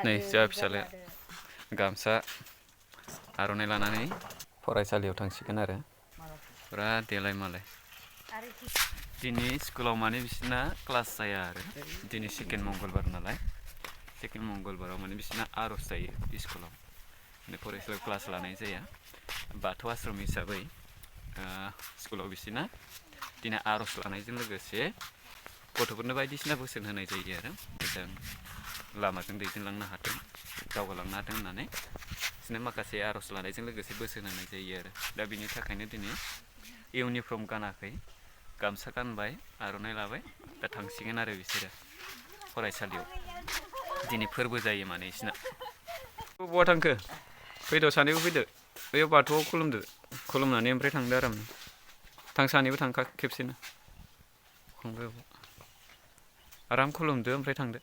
नै जोंहा फिसालाया गामसा आर'नाइ लानानै फरायसालियाव थांसिगोन आरो फुरा देलाय मालाय दिनै स्कुलाव माने बिसिना क्लास जाया आरो दिनै सेकेन्ड मंगलबार नालाय सेकेन्ड मंगलबाराव माने बिसिना आर'ज जायो स्कुलाव माने फरायसालियाव क्लास लानाय जाया बाथौ आश्रम हिसाबै स्कुलाव बिसिना दिनै आर'ज लानायजों लोगोसे गथ'फोरनो बायदिसिना बोसोन होनाय जायो आरो मोजां लामाजों दैदेनलांनो हाथों दावगालांनो हाथों होननानै बिदिनो माखासे आर'ज लानायजों लोगोसे बोसोन होनाय जायो आरो दा बिनि थाखायनो दिनै इउनिफर्म गानाखै गामसा गानबाय आर'नाइ लाबाय दा थांसिगोन आरो बिसोरो फरायसालियाव दिनै फोरबो जायो माने बिसिना बहा थांखो फैद' सानैबो फैदो बैयाव बाथौआव खुलुमदो खुलुमनानै ओमफ्राय थांदो आरामनो थां सानैबो थांखा खेबसेनो आराम खुलुमदो ओमफ्राय थांदो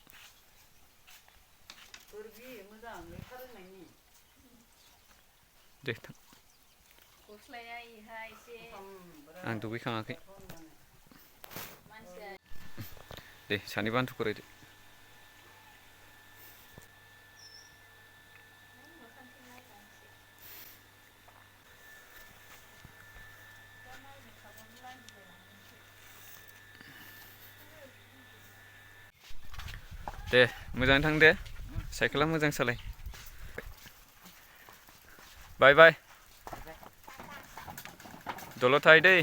दे थां आं दुगैखाङाखै दे सानैबो हान्थु खरायदो दे मोजाङै थां दे साइकेला मोजां सालाय बाय बाय दलद थाहै दै